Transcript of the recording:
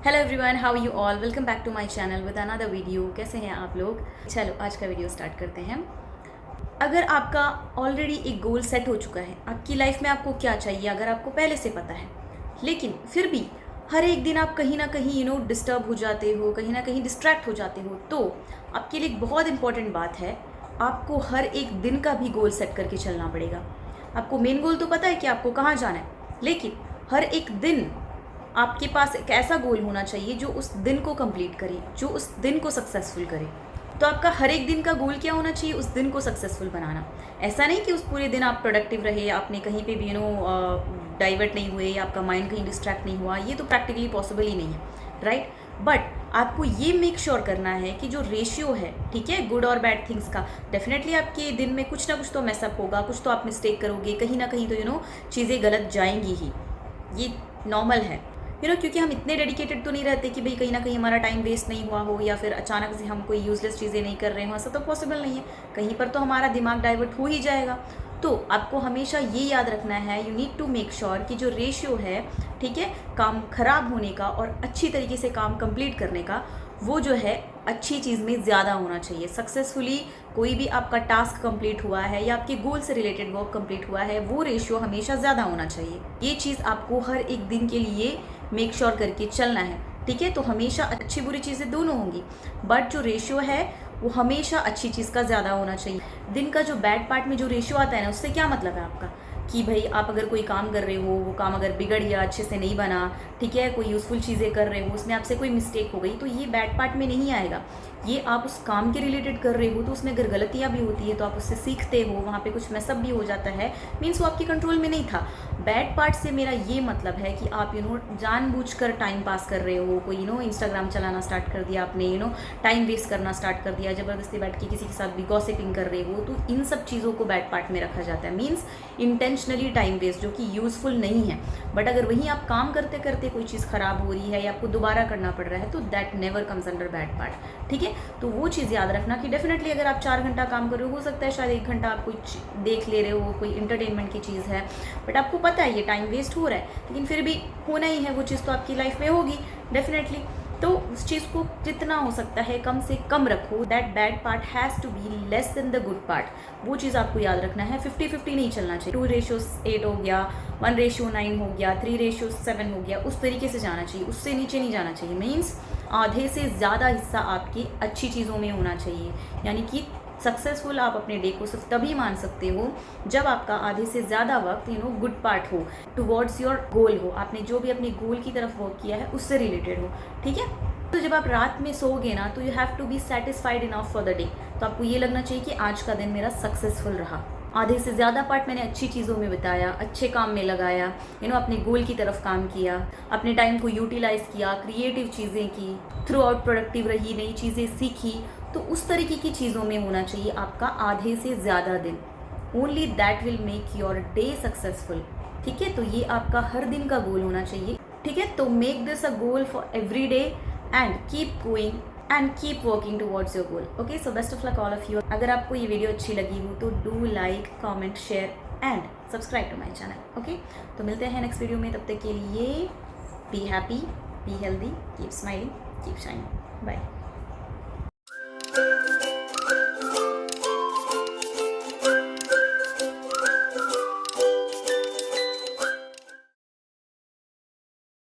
Hello everyone, how you all. Welcome back to my channel with another video. कैसे हैं आप लोग? चलो आज का वीडियो स्टार्ट करते हैं। अगर आपका ऑलरेडी एक गोल सेट हो चुका है, आपकी लाइफ में आपको क्या चाहिए अगर आपको पहले से पता है, लेकिन फिर भी हर एक दिन आप कहीं ना कहीं डिस्टर्ब हो जाते हो, कहीं ना कहीं डिस्ट्रैक्ट हो जाते हो, तो आपके लिए एक बहुत इंपॉर्टेंट बात है, आपको हर एक दिन का भी गोल सेट करके चलना पड़ेगा। आपको मेन गोल तो पता है कि आपको कहाँ जाना है, लेकिन हर एक दिन आपके पास एक ऐसा गोल होना चाहिए जो उस दिन को कंप्लीट करे, जो उस दिन को सक्सेसफुल करे। तो आपका हर एक दिन का गोल क्या होना चाहिए? उस दिन को सक्सेसफुल बनाना। ऐसा नहीं कि उस पूरे दिन आप प्रोडक्टिव रहे, आपने कहीं पे भी डाइवर्ट नहीं हुए या आपका माइंड कहीं डिस्ट्रैक्ट नहीं हुआ, ये तो प्रैक्टिकली पॉसिबल ही नहीं है, राइट। बट आपको ये मेक श्योर करना है कि जो रेशियो है, ठीक है, गुड और बैड थिंग्स का, डेफिनेटली आपके दिन में कुछ ना कुछ तो मैसअप होगा, कुछ तो आप मिस्टेक करोगे, कहीं ना कहीं तो चीज़ें गलत जाएंगी ही, ये नॉर्मल है। क्योंकि हम इतने डेडिकेटेड तो नहीं रहते कि भाई कहीं ना कहीं हमारा टाइम वेस्ट नहीं हुआ हो या फिर अचानक से हम कोई यूजलेस चीज़ें नहीं कर रहे हो, ऐसा तो पॉसिबल नहीं है। कहीं पर तो हमारा दिमाग डाइवर्ट हो ही जाएगा। तो आपको हमेशा ये याद रखना है, you need to make sure कि जो रेशियो है, ठीक है, काम खराब होने का और अच्छी तरीके से काम कंप्लीट करने का, वो जो है अच्छी चीज़ में ज़्यादा होना चाहिए। सक्सेसफुली कोई भी आपका टास्क कंप्लीट हुआ है या आपके गोल से रिलेटेड वर्क कंप्लीट हुआ है, वो रेशियो हमेशा ज़्यादा होना चाहिए। ये चीज़ आपको हर एक दिन के लिए मेक श्योर करके चलना है, ठीक है। तो हमेशा अच्छी बुरी चीज़ें दोनों होंगी, बट जो रेशियो है वो हमेशा अच्छी चीज़ का ज़्यादा होना चाहिए। दिन का जो बैड पार्ट में जो रेशियो आता है ना, उससे क्या मतलब है आपका कि भाई आप अगर कोई काम कर रहे हो, वो काम अगर बिगड़ गया, अच्छे से नहीं बना, ठीक है, कोई यूज़फुल चीज़ें कर रहे हो, उसमें आपसे कोई मिस्टेक हो गई, तो ये बैड पार्ट में नहीं आएगा। ये आप उस काम के रिलेटेड कर रहे हो, तो उसमें अगर गलतियाँ भी होती है तो आप उससे सीखते हो, वहाँ पे कुछ मैसअप भी हो जाता है, मीन्स वो आपके कंट्रोल में नहीं था। बैड पार्ट से मेरा ये मतलब है कि आप जानबूझकर टाइम पास कर रहे हो, कोई इंस्टाग्राम चलाना स्टार्ट कर दिया आपने, टाइम वेस्ट करना स्टार्ट कर दिया, ज़बरदस्ती बैठ के किसी के साथ भी गॉसिपिंग कर रहे हो, तो इन सब चीज़ों को बैड पार्ट में रखा जाता है। मीन्स इंटेंशनली टाइम वेस्ट, जो कि यूज़फुल नहीं है। बट अगर वहीं आप काम करते करते कोई चीज़ ख़राब हो रही है या आपको दोबारा करना पड़ रहा है, तो that never comes under bad part, ठीक है। तो वो चीज़ याद रखना कि डेफिनेटली अगर आप 4 घंटा काम कर रहे हो सकता है शायद 1 घंटा आप कुछ देख ले रहे हो, कोई इंटरटेनमेंट की चीज़ है, बट आपको पता है ये टाइम वेस्ट हो रहा है, लेकिन फिर भी होना ही है, वो चीज़ तो आपकी लाइफ में होगी डेफिनेटली। तो उस चीज़ को जितना हो सकता है कम से कम रखो। That bad part has to be less than the good part, वो चीज़ आपको याद रखना है। 50-50 नहीं चलना चाहिए। 2:8 हो गया, 1:9 हो गया, 3:7 हो गया, उस तरीके से जाना चाहिए, उससे नीचे नहीं जाना चाहिए। मीन्स आधे से ज़्यादा हिस्सा आपकी अच्छी चीज़ों में होना चाहिए। यानी कि सक्सेसफुल आप अपने डे को सिर्फ तभी मान सकते हो जब आपका आधे से ज़्यादा वक्त गुड पार्ट हो, टुवर्ड्स योर गोल हो, आपने जो भी अपने गोल की तरफ वर्क किया है उससे रिलेटेड हो, ठीक है। तो जब आप रात में सोओगे ना, तो you have to be satisfied enough for the day. तो आपको ये लगना चाहिए कि आज का दिन मेरा सक्सेसफुल रहा, आधे से ज़्यादा पार्ट मैंने अच्छी चीज़ों में बिताया, अच्छे काम में लगाया, अपने गोल की तरफ काम किया, अपने टाइम को यूटिलाइज़ किया, क्रिएटिव चीज़ें की, थ्रू आउट प्रोडक्टिव रही, नई चीज़ें सीखी। तो उस तरीके की चीज़ों में होना चाहिए आपका आधे से ज़्यादा दिन। Only that will make your day successful, ठीक है। तो ये आपका हर दिन का गोल होना चाहिए, ठीक है। तो make this a goal for every day and keep going and keep working towards your goal. Okay, so best of luck all of you. अगर आपको ये वीडियो अच्छी लगी हो तो do like, comment, share and subscribe to my channel. Okay, तो मिलते हैं नेक्स्ट वीडियो में, तब तक के लिए be happy, be healthy, keep smiling, keep shining, bye.